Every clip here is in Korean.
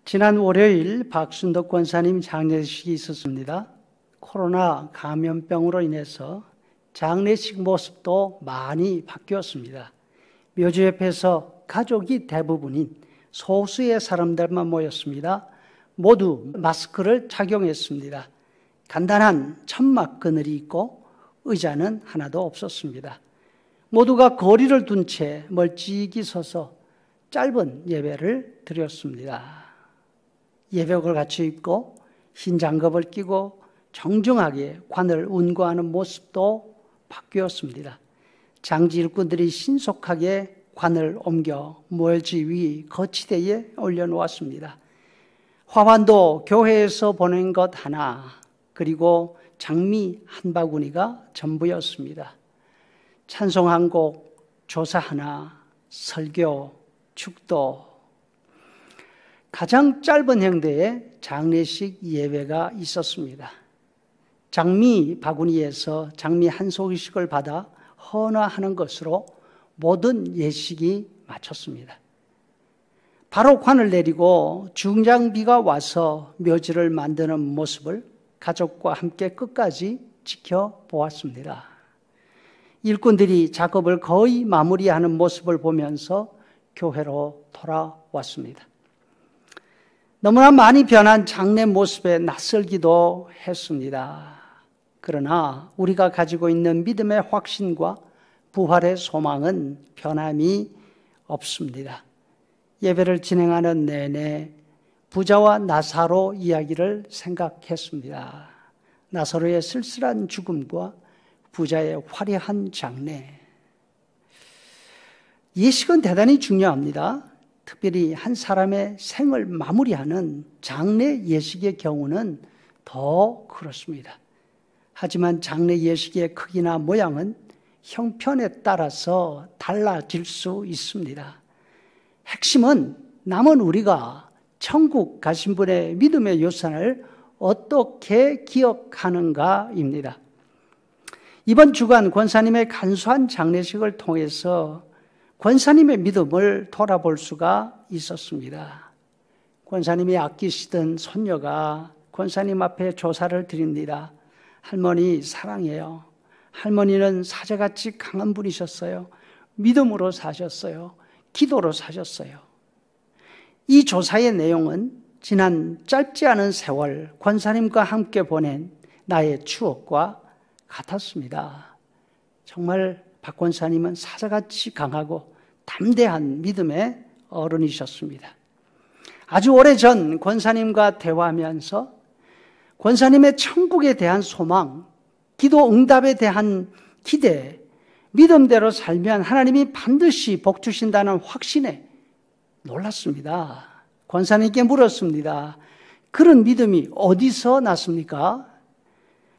지난 월요일 박순덕 권사님 장례식이 있었습니다. 코로나 감염병으로 인해서 장례식 모습도 많이 바뀌었습니다. 묘지 옆에서 가족이 대부분인 소수의 사람들만 모였습니다. 모두 마스크를 착용했습니다. 간단한 천막 그늘이 있고 의자는 하나도 없었습니다. 모두가 거리를 둔 채 멀찍이 서서 짧은 예배를 드렸습니다. 예복을 갖춰 입고 흰 장갑을 끼고 정중하게 관을 운구하는 모습도 바뀌었습니다. 장지 일꾼들이 신속하게 관을 옮겨 묘지 위 거치대에 올려놓았습니다. 화환도 교회에서 보낸 것 하나, 그리고 장미 한 바구니가 전부였습니다. 찬송 한 곡, 조사 하나, 설교, 축도. 가장 짧은 형태의 장례식 예배가 있었습니다. 장미 바구니에서 장미 한 소씩을 받아 헌화하는 것으로 모든 예식이 마쳤습니다. 바로 관을 내리고 중장비가 와서 묘지를 만드는 모습을 가족과 함께 끝까지 지켜보았습니다. 일꾼들이 작업을 거의 마무리하는 모습을 보면서 교회로 돌아왔습니다. 너무나 많이 변한 장례 모습에 낯설기도 했습니다. 그러나 우리가 가지고 있는 믿음의 확신과 부활의 소망은 변함이 없습니다. 예배를 진행하는 내내 부자와 나사로 이야기를 생각했습니다. 나사로의 쓸쓸한 죽음과 부자의 화려한 장례. 예식은 대단히 중요합니다. 특별히 한 사람의 생을 마무리하는 장례 예식의 경우는 더 그렇습니다. 하지만 장례 예식의 크기나 모양은 형편에 따라서 달라질 수 있습니다. 핵심은 남은 우리가 천국 가신 분의 믿음의 유산을 어떻게 기억하는가입니다. 이번 주간 권사님의 간소한 장례식을 통해서 권사님의 믿음을 돌아볼 수가 있었습니다. 권사님이 아끼시던 손녀가 권사님 앞에 조사를 드립니다. 할머니 사랑해요. 할머니는 사제같이 강한 분이셨어요. 믿음으로 사셨어요. 기도로 사셨어요. 이 조사의 내용은 지난 짧지 않은 세월 권사님과 함께 보낸 나의 추억과 같았습니다. 정말 박 권사님은 사자같이 강하고 담대한 믿음의 어른이셨습니다. 아주 오래전 권사님과 대화하면서 권사님의 천국에 대한 소망, 기도 응답에 대한 기대, 믿음대로 살면 하나님이 반드시 복 주신다는 확신에 놀랐습니다. 권사님께 물었습니다. 그런 믿음이 어디서 났습니까?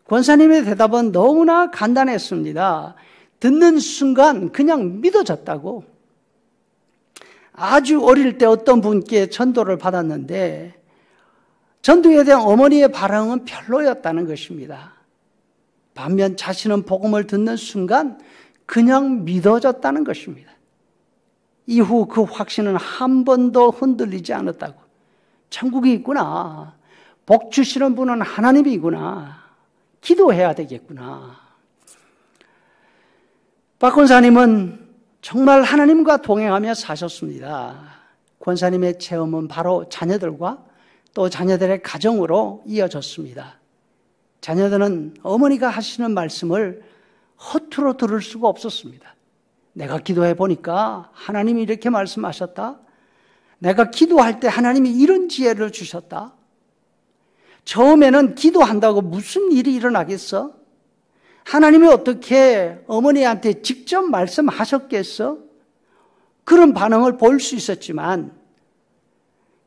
권사님의 대답은 너무나 간단했습니다. 듣는 순간 그냥 믿어졌다고. 아주 어릴 때 어떤 분께 전도를 받았는데 전도에 대한 어머니의 반응은 별로였다는 것입니다. 반면 자신은 복음을 듣는 순간 그냥 믿어졌다는 것입니다. 이후 그 확신은 한 번도 흔들리지 않았다고. 천국이 있구나. 복 주시는 분은 하나님이구나. 기도해야 되겠구나. 박 권사님은 정말 하나님과 동행하며 사셨습니다. 권사님의 체험은 바로 자녀들과 또 자녀들의 가정으로 이어졌습니다. 자녀들은 어머니가 하시는 말씀을 허투루 들을 수가 없었습니다. 내가 기도해 보니까 하나님이 이렇게 말씀하셨다. 내가 기도할 때 하나님이 이런 지혜를 주셨다. 처음에는 기도한다고 무슨 일이 일어나겠어? 하나님이 어떻게 어머니한테 직접 말씀하셨겠어? 그런 반응을 볼 수 있었지만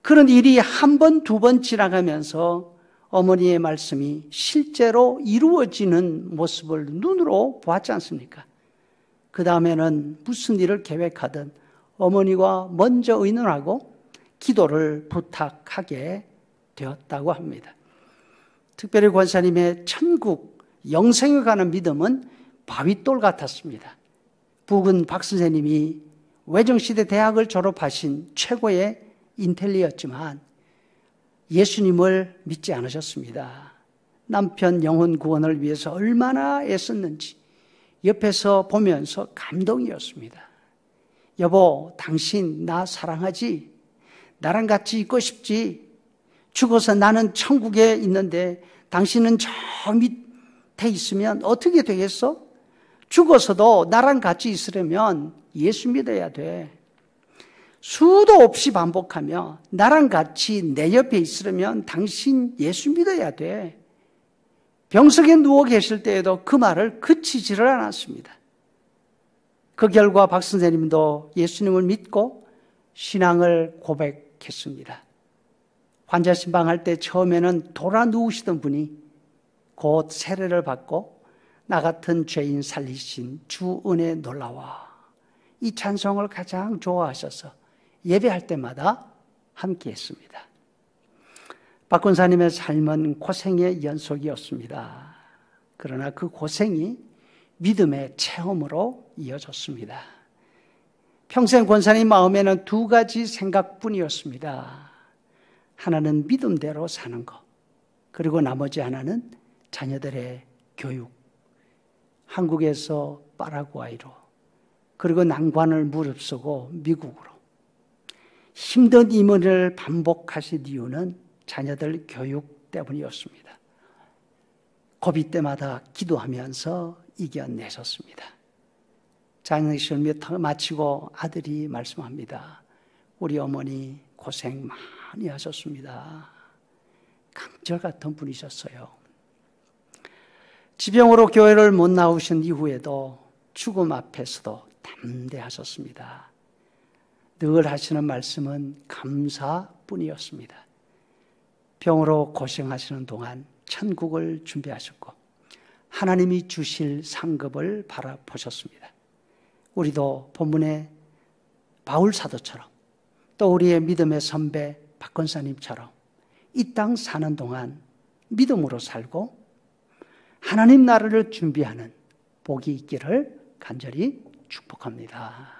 그런 일이 한 번, 두 번 지나가면서 어머니의 말씀이 실제로 이루어지는 모습을 눈으로 보았지 않습니까? 그 다음에는 무슨 일을 계획하든 어머니와 먼저 의논하고 기도를 부탁하게 되었다고 합니다. 특별히 권사님의 천국, 영생에 관한 믿음은 바위돌 같았습니다. 북은 박 선생님이 외정시대 대학을 졸업하신 최고의 인텔리였지만 예수님을 믿지 않으셨습니다. 남편 영혼 구원을 위해서 얼마나 애썼는지 옆에서 보면서 감동이었습니다. 여보, 당신 나 사랑하지? 나랑 같이 있고 싶지? 죽어서 나는 천국에 있는데 당신은 저 밑에 있으면 어떻게 되겠어? 죽어서도 나랑 같이 있으려면 예수 믿어야 돼. 수도 없이 반복하며 나랑 같이 내 옆에 있으려면 당신 예수 믿어야 돼. 병석에 누워 계실 때에도 그 말을 그치지를 않았습니다. 그 결과 박 선생님도 예수님을 믿고 신앙을 고백했습니다. 환자 신방할 때 처음에는 돌아 누우시던 분이 곧 세례를 받고 나 같은 죄인 살리신 주 은혜에 놀라와 이 찬송을 가장 좋아하셔서 예배할 때마다 함께 했습니다. 박 권사님의 삶은 고생의 연속이었습니다. 그러나 그 고생이 믿음의 체험으로 이어졌습니다. 평생 권사님 마음에는 두 가지 생각뿐이었습니다. 하나는 믿음대로 사는 것, 그리고 나머지 하나는 자녀들의 교육. 한국에서 파라과이로, 그리고 난관을 무릅쓰고 미국으로. 힘든 임무를 반복하신 이유는 자녀들 교육 때문이었습니다. 고비 때마다 기도하면서 이겨내셨습니다. 장례식을 마치고 아들이 말씀합니다. 우리 어머니 고생 많이 하셨습니다. 강철 같은 분이셨어요. 지병으로 교회를 못 나오신 이후에도 죽음 앞에서도 담대하셨습니다. 늘 하시는 말씀은 감사뿐이었습니다. 병으로 고생하시는 동안 천국을 준비하셨고 하나님이 주실 상급을 바라보셨습니다. 우리도 본문의 바울 사도처럼 또 우리의 믿음의 선배 박 권사님처럼 이 땅 사는 동안 믿음으로 살고 하나님 나라를 준비하는 복이 있기를 간절히 축복합니다.